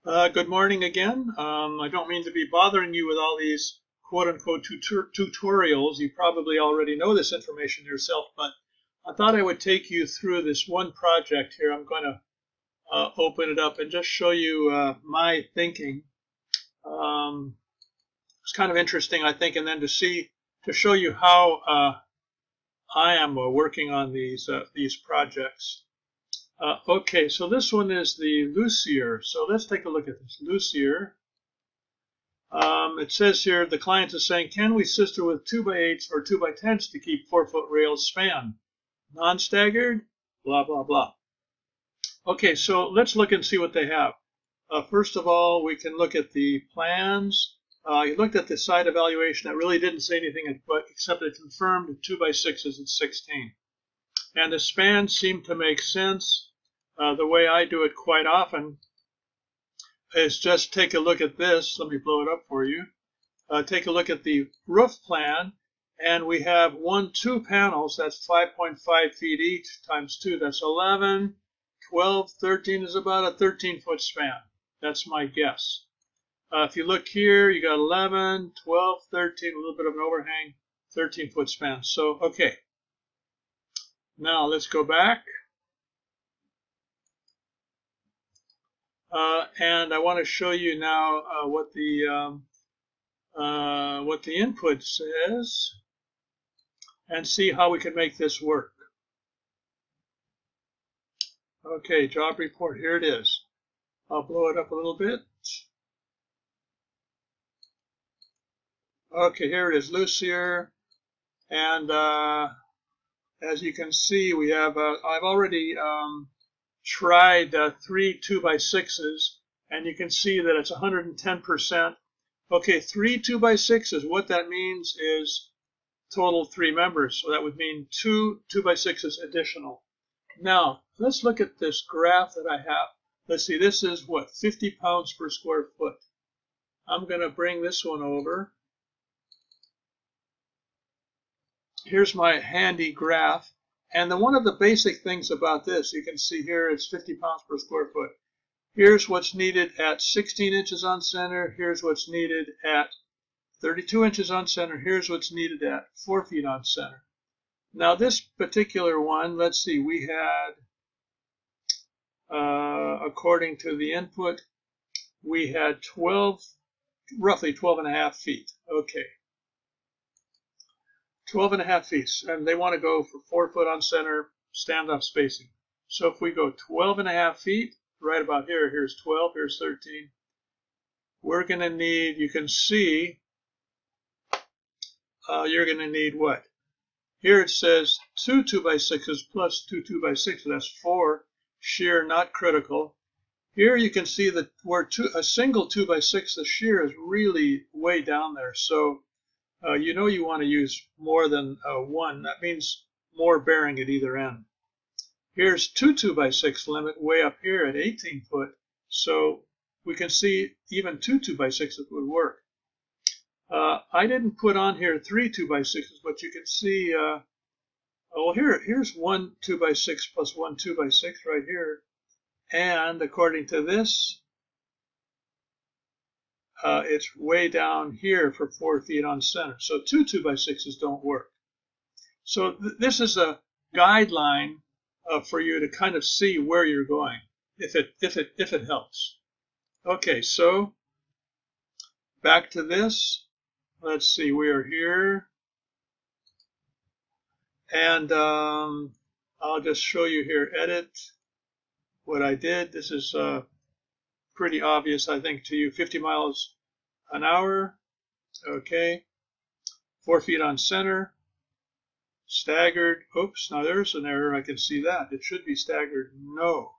Good morning again. I don't mean to be bothering you with all these quote-unquote tutorials. You probably already know this information yourself, but I thought I would take you through this one project here. I'm going to open it up and just show you my thinking. It's kind of interesting, I think, and then to show you how I am working on these projects. Okay, so this one is the Lucier. So let's take a look at this. Lucier. It says here, the client is saying, can we sister with 2x8s or 2x10s to keep 4-foot rails span? Non-staggered? Blah, blah, blah. Okay, so let's look and see what they have. First of all, we can look at the plans. You looked at the site evaluation. It really didn't say anything except it confirmed 2x6s at 16. And the spans seem to make sense. The way I do it quite often is just take a look at this. Let me blow it up for you. Take a look at the roof plan, and we have 2 panels. That's 5.5 feet each times 2. That's 11, 12, 13 is about a 13-foot span. That's my guess. If you look here, you got 11, 12, 13, a little bit of an overhang, 13-foot span. So, okay. Now let's go back. And I want to show you now what the input says and see how we can make this work. Okay, job report, here it is. I'll blow it up a little bit. Okay, here it is, Lucier. And as you can see, we have, I've already tried 3 2x6s, and you can see that it's 110%. Okay, 3 2x6s, what that means is total 3 members, so that would mean 2 2x6s additional. Now, let's look at this graph that I have. Let's see, this is what, 50 pounds per square foot. I'm going to bring this one over. Here's my handy graph. And then one of the basic things about this, you can see here it's 50 pounds per square foot. Here's what's needed at 16 inches on center. Here's what's needed at 32 inches on center. Here's what's needed at 4 feet on center. Now this particular one, let's see, we had, according to the input, we had roughly 12 and a half feet. Okay. 12 and a half feet, and they want to go for 4 foot on center, stand-up spacing. So if we go 12 and a half feet, right about here, here's 12, here's 13, we're going to need, you can see, you're going to need what? Here it says 2 2x6s plus 2 2x6s, that's 4, shear not critical. Here you can see that where a single 2x6, the shear is really way down there, so you know you want to use more than 1. That means more bearing at either end. Here's 2 2x6 limit way up here at 18 foot. So we can see even 2 2x6s would work. I didn't put on here 3 2x6s, but you can see, well, here's 1 2x6 plus 1 2x6 right here. And according to this, it's way down here for 4 feet on center. So 2 2x6s don't work. So this is a guideline for you to kind of see where you're going, if it helps. Okay, so back to this. Let's see, we are here, and I'll just show you here. Edit what I did. This is pretty obvious, I think, to you. 50 miles an hour. Okay. 4 feet on center. Staggered. Oops, now there's an error. I can see that. It should be staggered. No.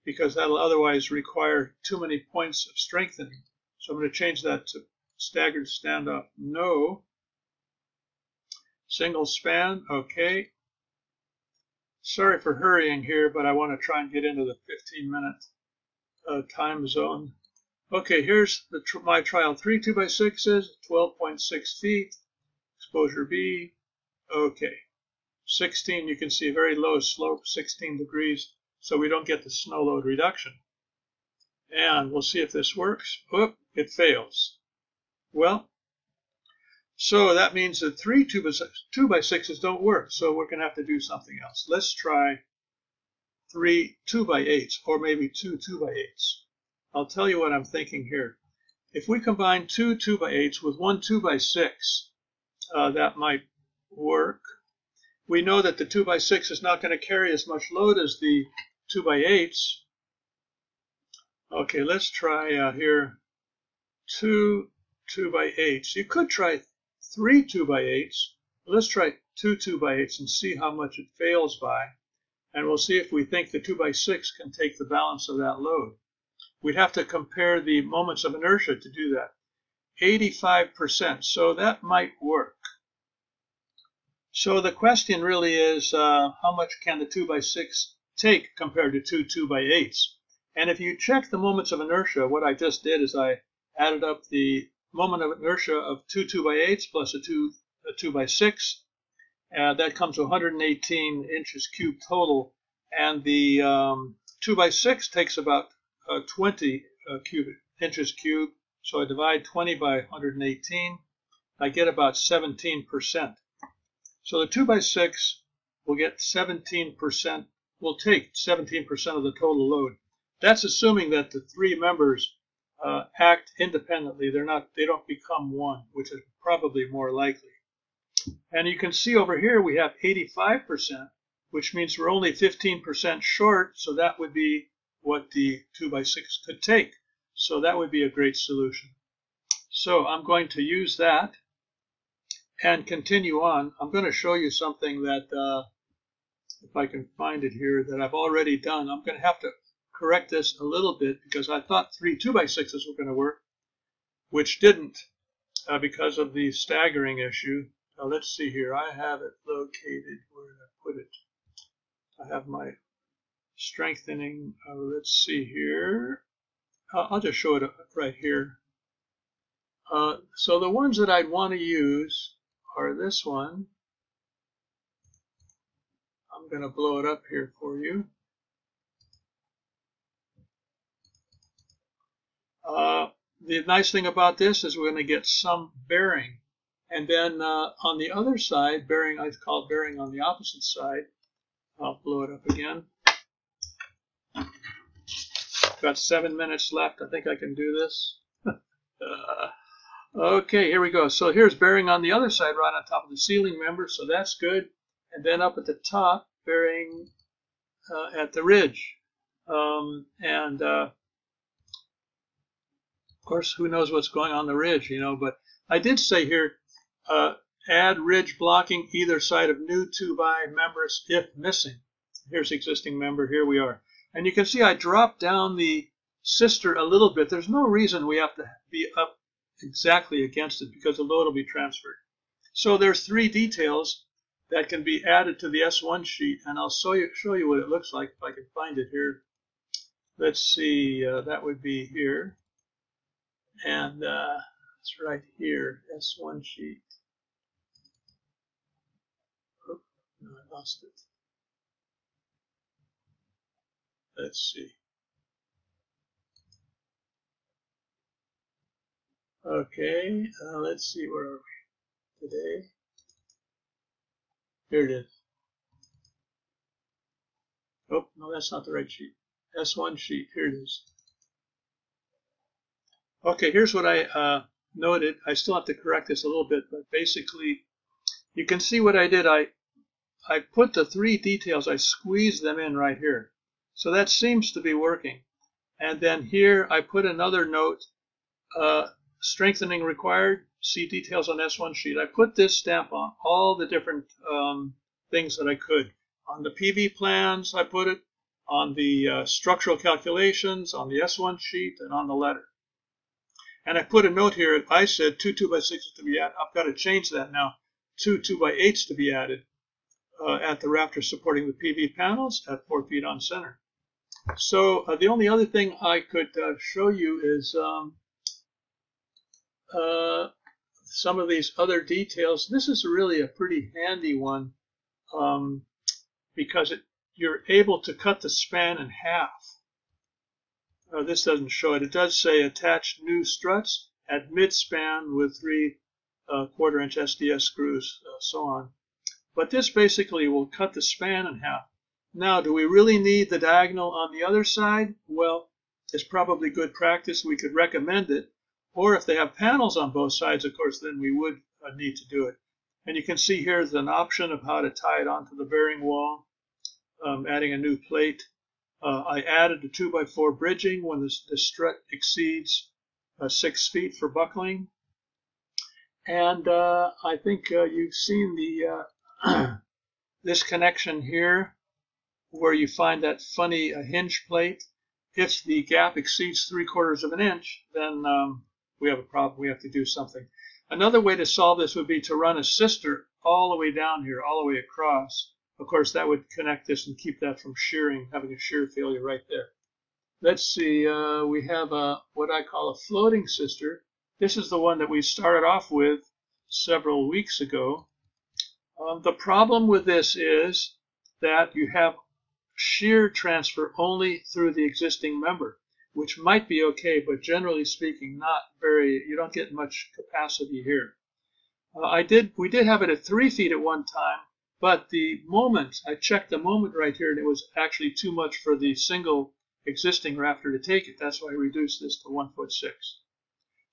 Because that'll otherwise require too many points of strengthening. So I'm going to change that to staggered stand-up. No. Single span. Okay. Sorry for hurrying here, but I want to try and get into the 15-minute time zone. Okay, here's my trial. 3 2x6s, 12.6 feet. Exposure B. Okay. 16, you can see very low slope, 16 degrees, so we don't get the snow load reduction. And we'll see if this works. Oop, it fails. Well, so that means that 3 2x6s don't work. So we're going to have to do something else. Let's try 3 2x8s, or maybe 2 2x8s. I'll tell you what I'm thinking here. If we combine 2 2x8s with 1 2x6, that might work. We know that the 2x6 is not going to carry as much load as the 2x8s. Okay, let's try here 2 2x8s. You could try 3 2x8s. Let's try 2 2x8s and see how much it fails by. And we'll see if we think the 2x6 can take the balance of that load. We'd have to compare the moments of inertia to do that. 85%, so that might work. So the question really is, how much can the 2x6 take compared to 2 2x8s? And if you check the moments of inertia, what I just did is I added up the moment of inertia of 2 2x8s plus a 2x6. That comes to 118 inches cubed total. And the 2x6 takes about 20 inches cubed. So I divide 20 by 118. I get about 17%. So the 2x6 will get 17%, will take 17% of the total load. That's assuming that the three members act independently. They don't become one, which is probably more likely. And you can see over here we have 85%, which means we're only 15% short, so that would be what the 2x6 could take. So that would be a great solution. So I'm going to use that and continue on. I'm going to show you something that, if I can find it here, that I've already done. I'm going to have to correct this a little bit because I thought 3 2x6s were going to work, which didn't because of the staggering issue. Now let's see here. I have it located. Where did I put it? I have my strengthening. Let's see here. I'll just show it right here. So the ones that I'd want to use are this one. I'm going to blow it up here for you. The nice thing about this is we're going to get some bearing. And then on the other side, bearing, I call it bearing on the opposite side. I'll blow it up again. Got 7 minutes left. I think I can do this. Okay, here we go. So here's bearing on the other side, right on top of the ceiling member. So that's good. And then up at the top, bearing at the ridge. Of course, who knows what's going on the ridge, you know, but I did say here, add ridge blocking either side of new 2x members if missing. Here's existing member, here we are. And you can see I dropped down the sister a little bit. There's no reason we have to be up exactly against it because the load will be transferred. So there's 3 details that can be added to the S1 sheet, and I'll show you what it looks like if I can find it here. Let's see, that would be here. And it's right here, S1 sheet. Oh, no, I lost it. Let's see. Okay, let's see, where are we today? Here it is. Oh, no, that's not the right sheet. S1 sheet, here it is. Okay, here's what I noted. I still have to correct this a little bit, but basically, you can see what I did. I put the 3 details, I squeezed them in right here. So that seems to be working. And then here I put another note, strengthening required, see details on S1 sheet. I put this stamp on all the different things that I could. On the PV plans, I put it. On the structural calculations, on the S1 sheet, and on the letter. And I put a note here. I said 2 2x6s to be added. I've got to change that now. 2 2x8s to be added at the rafters supporting the PV panels at 4 feet on center. So the only other thing I could show you is some of these other details. This is really a pretty handy one because you're able to cut the span in half. This doesn't show it. It does say attach new struts at mid-span with 3 1/4-inch SDS screws, so on. But this basically will cut the span in half. Now, do we really need the diagonal on the other side? Well, it's probably good practice. We could recommend it. Or if they have panels on both sides, of course, then we would need to do it. And you can see here's an option of how to tie it onto the bearing wall, adding a new plate. I added the 2x4 bridging when the strut exceeds 6 feet for buckling. And I think you've seen the this connection here where you find that funny hinge plate. If the gap exceeds 3/4 of an inch, then we have a problem. We have to do something. Another way to solve this would be to run a sister all the way down here, all the way across. Of course, that would connect this and keep that from shearing, having a shear failure right there. Let's see, we have what I call a floating sister. This is the one that we started off with several weeks ago. The problem with this is that you have shear transfer only through the existing member, which might be okay, but generally speaking, not very. You don't get much capacity here. We did have it at 3 feet at one time, but the moment, I checked the moment right here, and it was actually too much for the single existing rafter to take it. That's why I reduced this to 1'6".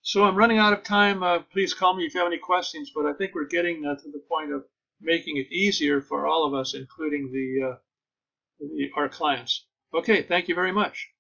So I'm running out of time. Please call me if you have any questions, but I think we're getting to the point of making it easier for all of us, including our clients. Okay, thank you very much.